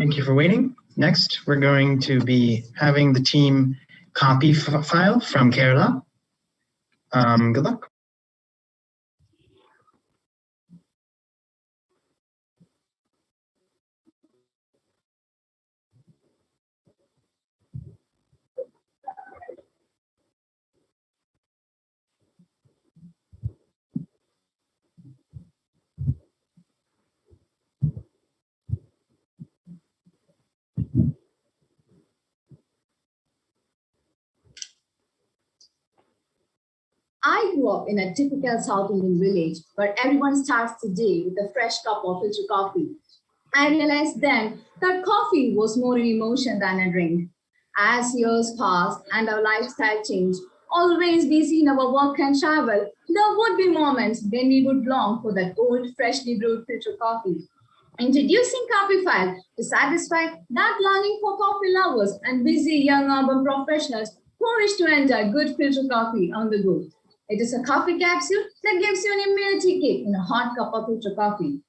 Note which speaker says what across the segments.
Speaker 1: Thank you for waiting. Next, we're going to be having the team Kaapiphile from Kerala. Good luck.
Speaker 2: I grew up in a typical South Indian village where everyone starts the day with a fresh cup of filter coffee. I realized then that coffee was more an emotion than a drink. As years passed and our lifestyle changed, always busy in our work and travel, there would be moments when we would long for that old, freshly brewed filter coffee. Introducing Capify to satisfy that longing for coffee lovers and busy young urban professionals who wish to enjoy good filter coffee on the go. It is a coffee capsule that gives you an immunity kick in a hot cup of filter coffee.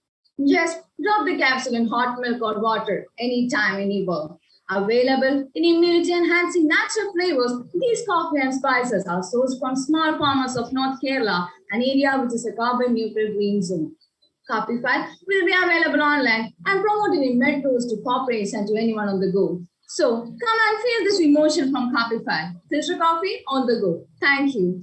Speaker 2: Just drop the capsule in hot milk or water anytime, anywhere. Available in immunity enhancing natural flavors, these coffee and spices are sourced from small farmers of North Kerala, an area which is a carbon neutral green zone. Capify will be available online and promoted in metros to corporates and to anyone on the go. So come and feel this emotion from Capify. Filter coffee on the go. Thank you.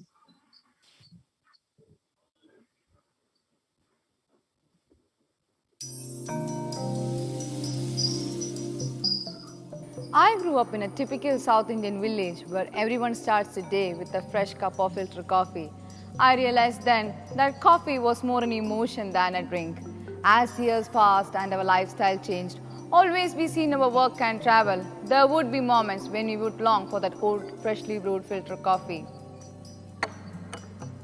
Speaker 3: I grew up in a typical South Indian village where everyone starts the day with a fresh cup of filter coffee. I realized then that coffee was more an emotion than a drink. As years passed and our lifestyle changed, always busy in our work and travel, there would be moments when we would long for that old, freshly brewed filter coffee.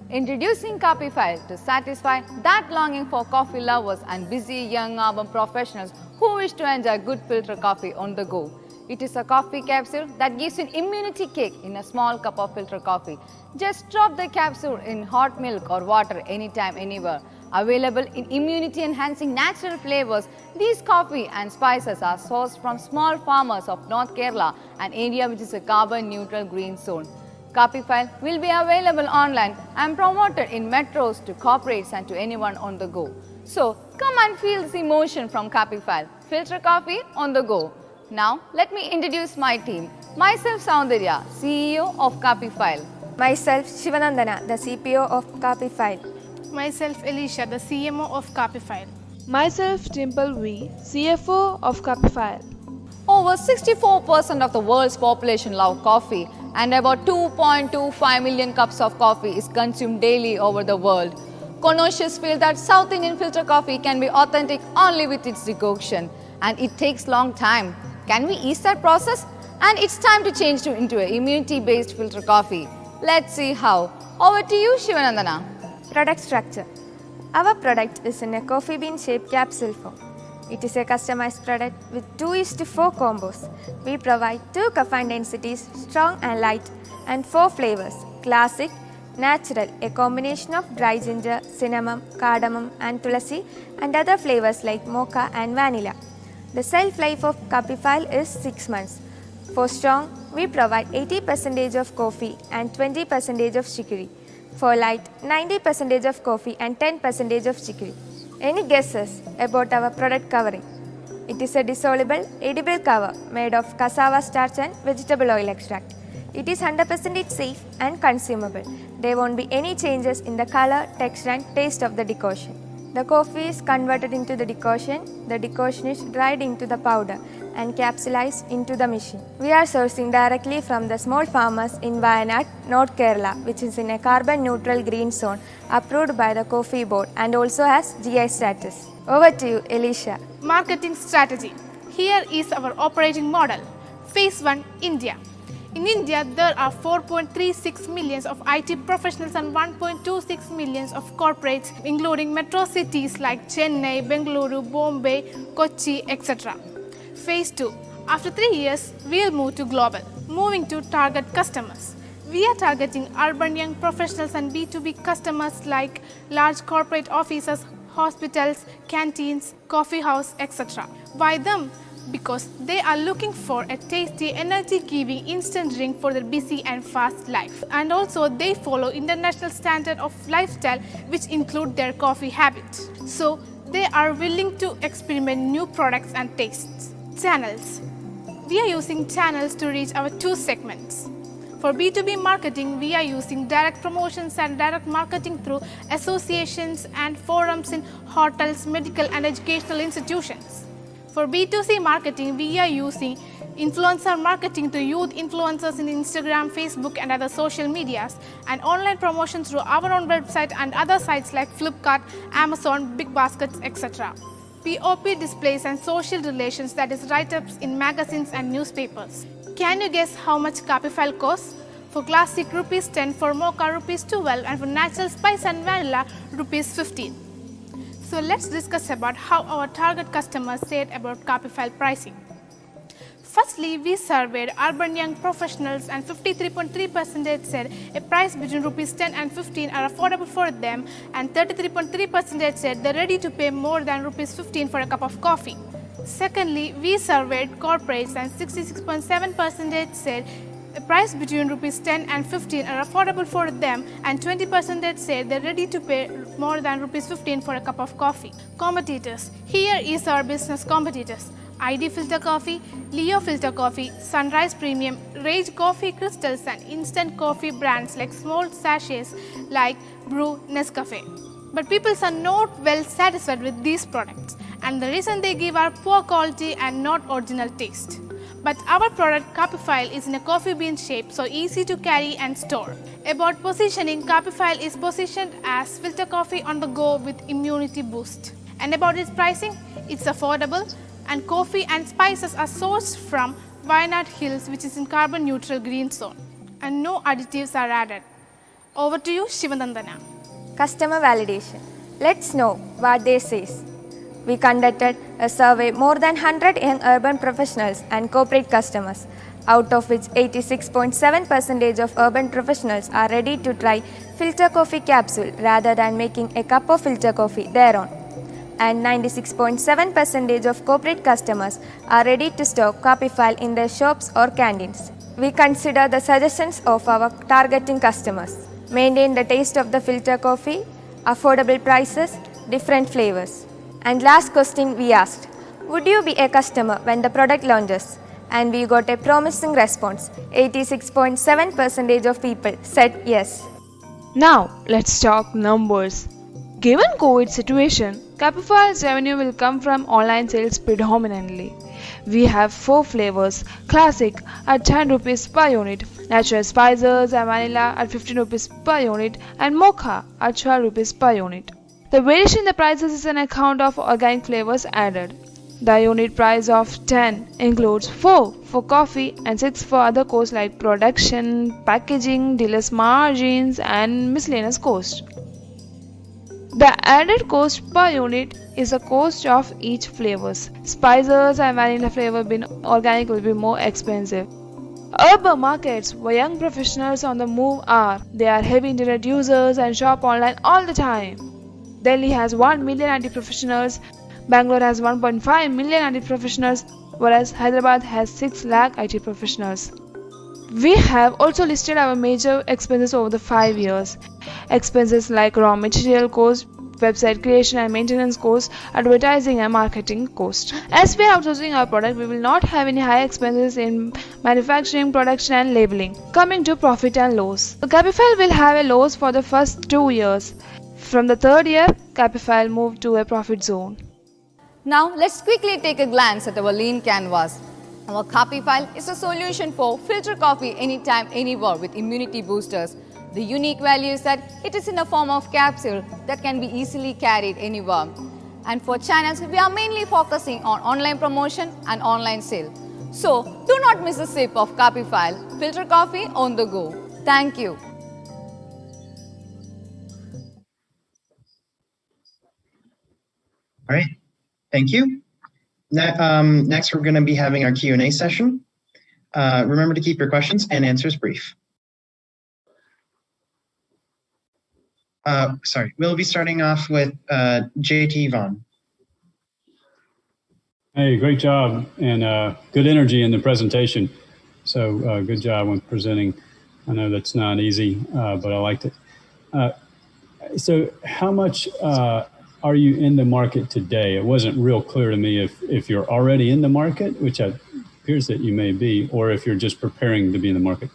Speaker 3: Introducing Capify to satisfy that longing for coffee lovers and busy young urban professionals who wish to enjoy good filter coffee on the go. It is a coffee capsule that gives you an immunity kick in a small cup of filter coffee. Just drop the capsule in hot milk or water anytime, anywhere. Available in immunity enhancing natural flavors, these coffee and spices are sourced from small farmers of North Kerala, an area which is a carbon neutral green zone. Capify will be available online and promoted in metros to corporates and to anyone on the go. So come and feel this emotion from Capify. Filter coffee on the go. Now let me introduce my team. Myself Soundarya, CEO of Kaapiphile.
Speaker 4: Myself Shivanandana, the CPO of Kaapiphile.
Speaker 5: Myself Alicia, the CMO of Capify.
Speaker 6: Myself Dimple V, CFO of Capify.
Speaker 3: Over 64% of the world's population love coffee and about 2.25 million cups of coffee is consumed daily over the world. Connoisseurs feel that South Indian filter coffee can be authentic only with its decoction, and it takes long time. Can we ease that process? And it's time to change into an immunity-based filter coffee. Let's see how. Over to you, Shivanandana.
Speaker 4: Product structure. Our product is in a coffee bean shaped capsule form. It is a customized product with 2:4 combos. We provide 2 caffeine densities, strong and light, and 4 flavors, classic, natural, a combination of dry ginger, cinnamon, cardamom and tulasi, and other flavors like mocha and vanilla. The shelf life of Capify is 6 months. For strong, we provide 80% of coffee and 20% of chicory. For light, 90% of coffee and 10% of chicory. Any guesses about our product covering? It is a dissolvable, edible cover made of cassava starch and vegetable oil extract. It is 100% safe and consumable. There won't be any changes in the color, texture and taste of the decoction. The coffee is converted into the decoction is dried into the powder and capsulized into the machine. We are sourcing directly from the small farmers in Wayanad, North Kerala, which is in a carbon neutral green zone approved by the Coffee Board and also has GI status. Over to you, Alicia.
Speaker 5: Marketing strategy. Here is our operating model. Phase 1, India. In India, there are 4.36 million of IT professionals and 1.26 million of corporates, including metro cities like Chennai, Bengaluru, Bombay, Kochi, etc. Phase 2. After 3 years, we'll move to global, moving to target customers. We are targeting urban young professionals and B2B customers like large corporate offices, hospitals, canteens, coffee house, etc. Why them? because they are looking for a tasty, energy-giving instant drink for their busy and fast life. And also they follow international standard of lifestyle which include their coffee habits. So they are willing to experiment new products and tastes. Channels. We are using channels to reach our two segments. For B2B marketing, we are using direct promotions and direct marketing through associations and forums in hotels, medical and educational institutions. For B2C marketing, we are using influencer marketing to youth influencers in Instagram, Facebook and other social medias, and online promotion through our own website and other sites like Flipkart, Amazon, Big Baskets, etc. POP displays and social relations, that is write-ups in magazines and newspapers. Can you guess how much Kaapiphile costs? For classic rupees 10, for mocha rupees 12 and for natural spice and vanilla rupees 15. So let's discuss about how our target customers said about Kaapiphile pricing. Firstly, we surveyed urban young professionals and 53.3% said a price between rupees 10 and 15 are affordable for them, and 33.3% said they're ready to pay more than rupees 15 for a cup of coffee. Secondly, we surveyed corporates and 66.7% said a price between rupees 10 and 15 are affordable for them, and 20% said they're ready to pay more than rupees 15 for a cup of coffee. Competitors. Here is our business competitors. ID Filter Coffee, Leo Filter Coffee, Sunrise Premium, Rage Coffee Crystals and instant coffee brands like small sachets like Brew, Nescafe. But people are not well satisfied with these products, and the reason they give are poor quality and not original taste. But our product Kaapiphile is in a coffee bean shape, so easy to carry and store. About positioning, Kaapiphile is positioned as filter coffee on the go with immunity boost. And about its pricing, it's affordable, and coffee and spices are sourced from Wayanad Hills, which is in carbon neutral green zone, and no additives are added. Over to you, Shivanandana.
Speaker 4: Customer validation. Let's know what they say. We conducted a survey more than 100 young urban professionals and corporate customers, out of which 86.7% of urban professionals are ready to try filter coffee capsule rather than making a cup of filter coffee their own. And 96.7% of corporate customers are ready to stock Kaapiphile in their shops or canteens. We consider the suggestions of our targeting customers. Maintain the taste of the filter coffee, affordable prices, different flavors. And last question we asked, would you be a customer when the product launches? And we got a promising response. 86.7% of people said yes.
Speaker 6: Now let's talk numbers. Given COVID situation, Caapiphile's revenue will come from online sales predominantly. We have 4 flavors: Classic at 10 rupees per unit, Natural Spices and Vanilla at 15 rupees per unit, and Mocha at 12 rupees per unit. The variation in the prices is an account of organic flavors added. The unit price of 10 includes 4 for coffee and 6 for other costs like production, packaging, dealers' margins, and miscellaneous cost. The added cost per unit is the cost of each flavors. Spices and vanilla flavor being organic will be more expensive. Urban markets where young professionals on the move they are heavy internet users and shop online all the time. Delhi has 1 million IT professionals, Bangalore has 1.5 million IT professionals, whereas Hyderabad has 6 lakh IT professionals. We have also listed our major expenses over the 5 years. Expenses like raw material cost, website creation and maintenance cost, advertising and marketing cost. As we are outsourcing our product, we will not have any high expenses in manufacturing, production and labeling. Coming to profit and loss. Capify will have a loss for the first 2 years. From the 3rd year, Capify moved to a profit zone.
Speaker 3: Now let's quickly take a glance at our lean canvas. Our Kaapiphile is a solution for filter coffee anytime, anywhere with immunity boosters. The unique value is that it is in a form of capsule that can be easily carried anywhere. And for channels, we are mainly focusing on online promotion and online sale. So do not miss a sip of Kaapiphile filter coffee on the go. Thank you.
Speaker 1: All right, thank you. Next, we're going to be having our Q&A session. Remember to keep your questions and answers brief. We'll be starting off with JT Vaughn.
Speaker 7: Hey, great job and good energy in the presentation. So good job when presenting. I know that's not easy, but I liked it. So how much are you in the market today? It wasn't real clear to me if you're already in the market, which appears that you may be, or if you're just preparing to be in the market.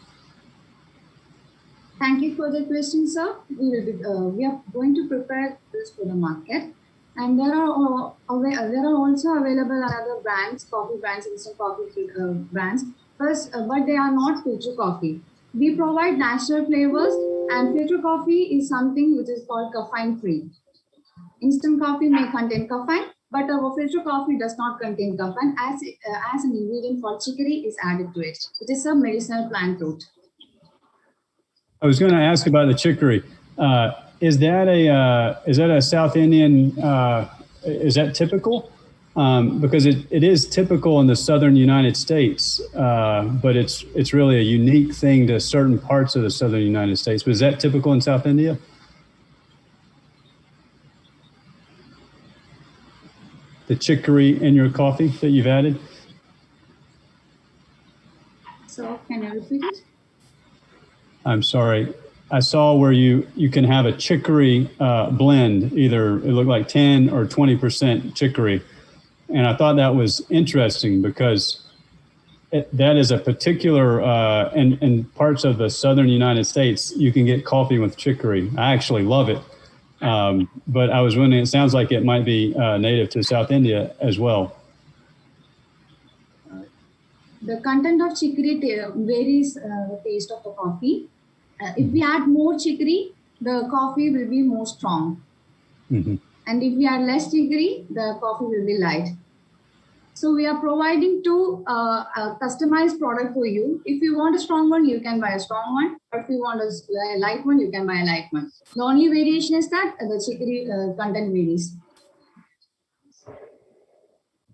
Speaker 2: Thank you for the question, sir. We are going to prepare this for the market. And there are also available other brands, coffee brands, instant coffee brands, but they are not filter coffee. We provide natural flavors, and filter coffee is something which is called caffeine free. Instant coffee may contain caffeine, but our filter coffee does not contain caffeine as an ingredient called chicory is added to it. It is a medicinal plant root.
Speaker 7: I was going to ask about the chicory. Is that a South Indian? Is that typical? Because it is typical in the southern United States, but it's really a unique thing to certain parts of the southern United States. But is that typical in South India? The chicory in your coffee that you've added?
Speaker 2: So can you repeat it?
Speaker 7: I'm sorry. I saw where you can have a chicory blend, either it looked like 10 or 20% chicory. And I thought that was interesting because that is a particular, in parts of the southern United States, you can get coffee with chicory. I actually love it. But I was wondering, it sounds like it might be native to South India as well.
Speaker 2: The content of chicory varies the taste of the coffee. If we add more chicory, the coffee will be more strong. Mm-hmm. And if we add less chicory, the coffee will be light. So we are providing a customized product for you. If you want a strong one, you can buy a strong one. Or if you want a light one, you can buy a light one. The only variation is that the chicory content varies.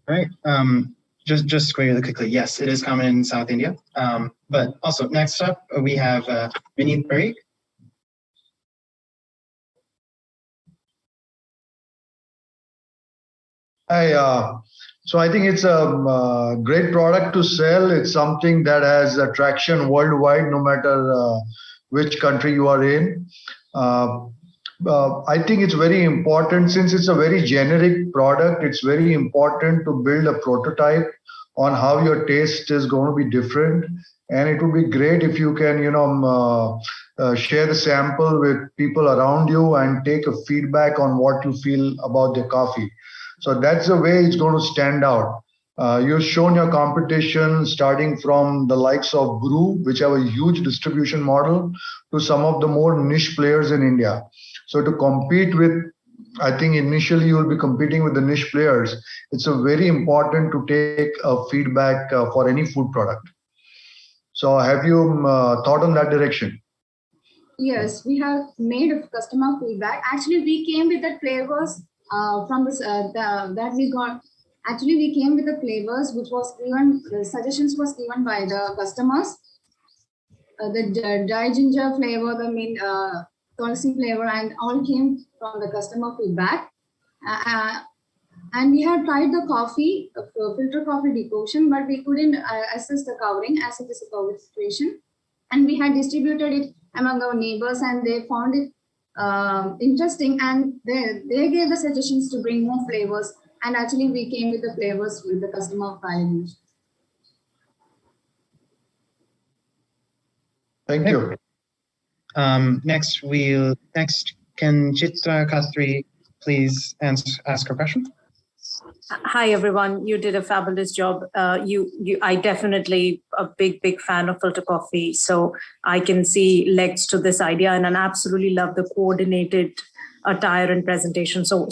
Speaker 1: Right. Just really quickly, yes, it is common in South India. But also, next up, we have Vineet Parikh.
Speaker 8: Hi. So I think it's a great product to sell. It's something that has attraction worldwide, no matter which country you are in. I think it's very important, since it's a very generic product, it's very important to build a prototype on how your taste is going to be different. And it would be great if you can, share the sample with people around you and take a feedback on what you feel about the coffee. So that's the way it's going to stand out. You've shown your competition starting from the likes of Brew, which have a huge distribution model, to some of the more niche players in India. So to compete with, I think initially you will be competing with the niche players. It's a very important to take feedback for any food product. So have you thought on that direction?
Speaker 2: Yes, we have made a customer feedback. Actually, we came with the flavors that we got. Actually, we came with the flavors which was given, the suggestions was given by the customers. The dry ginger flavor, the mint, tulsi flavor, and all came from the customer feedback. And we had tried the coffee, filter coffee decoction, but we couldn't assess the covering as it is a COVID situation. And we had distributed it among our neighbors, and they found it interesting, and they gave the suggestions to bring more flavors. And actually, we came with the flavors with the customer validation.
Speaker 8: Thank you.
Speaker 1: Next, can Chitra Khatri please ask a question?
Speaker 9: Hi, everyone. You did a fabulous job. I definitely a big fan of filter coffee. So I can see legs to this idea, and I absolutely love the coordinated attire and presentation. So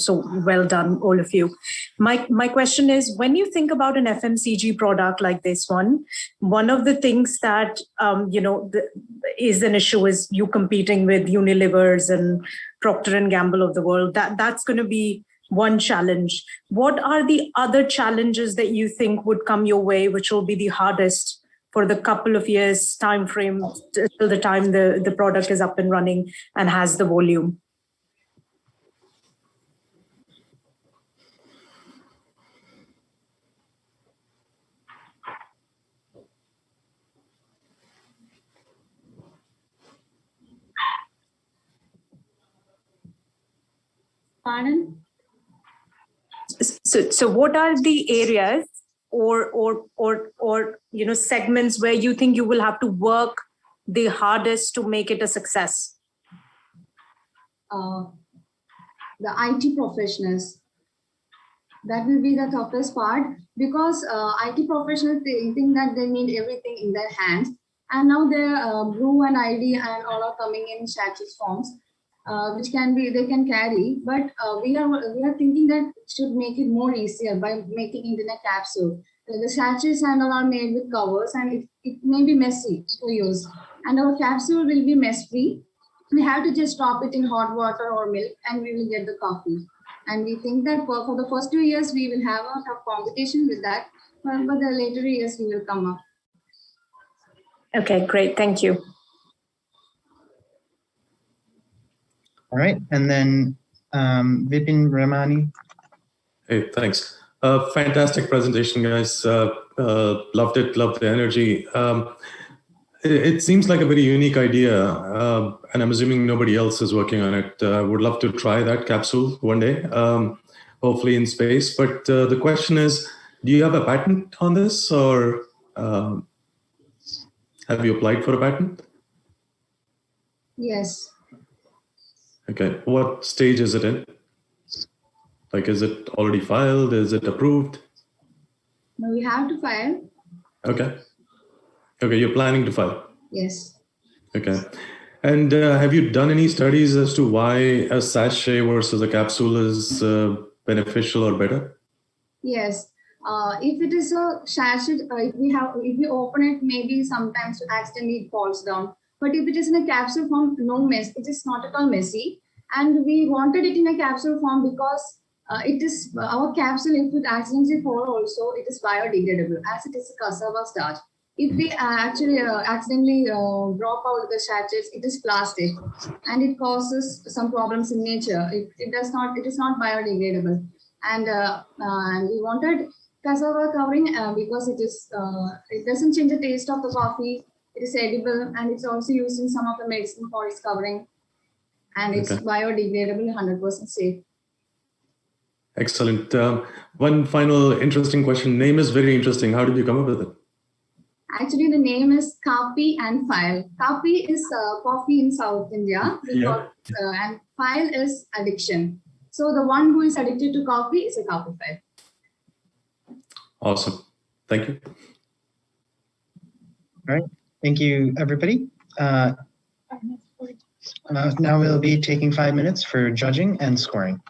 Speaker 9: well done, all of you. My question is, when you think about an FMCG product like this one of the things that is an issue is you competing with Unilevers and Procter and Gamble of the world. That's going to be one challenge. What are the other challenges that you think would come your way, which will be the hardest for the couple of years time frame till the time the product is up and running and has the volume?
Speaker 2: Pardon?
Speaker 9: So what are the areas or segments where you think you will have to work the hardest to make it a success?
Speaker 2: The IT professionals. That will be the toughest part because IT professionals think that they need everything in their hands, and now their brew and ID and all are coming in sachet forms, which they can carry. But we are thinking that it should make it more easier by making it in a capsule. The sachets and all are made with covers, and it may be messy to use. And our capsule will be mess free. We have to just drop it in hot water or milk, and we will get the coffee. And we think that for the first 2 years, we will have a tough competition with that. But the later years, we will come up.
Speaker 9: Okay, great. Thank you.
Speaker 1: All right. And then Vipin Ramani.
Speaker 10: Hey, thanks. Fantastic presentation, guys. Loved it. Loved the energy. It seems like a very unique idea, and I'm assuming nobody else is working on it. Would love to try that capsule one day, hopefully in space. But the question is, do you have a patent on this, or have you applied for a patent?
Speaker 2: Yes.
Speaker 10: Okay. What stage is it in? Like, is it already filed? Is it approved?
Speaker 2: No, we have to file.
Speaker 10: Okay. Okay, you're planning to file?
Speaker 2: Yes.
Speaker 10: Okay. And have you done any studies as to why a sachet versus a capsule is beneficial or better?
Speaker 2: Yes. If it is a sachet, if we open it, maybe sometimes accidentally it falls down. But if it is in a capsule form, no mess. It is not at all messy. And we wanted it in a capsule form because it is our capsule. If it accidentally falls, also it is biodegradable as it is a cassava starch. If we actually accidentally drop out the sachets, it is plastic, and it causes some problems in nature. It is not biodegradable, and we wanted cassava covering because it doesn't change the taste of the coffee. It is edible, and it's also used in some of the medicine for its covering, and it's biodegradable, 100% safe.
Speaker 10: Excellent. One final interesting question. Name is very interesting. How did you come up with it?
Speaker 2: Actually, the name is Kaapiphile. Kaapi is coffee in South India, and Phile is addiction. So the one who is addicted to coffee is a Kaapiphile.
Speaker 10: Awesome. Thank you.
Speaker 1: All right. Thank you, everybody. Now we'll be taking 5 minutes for judging and scoring.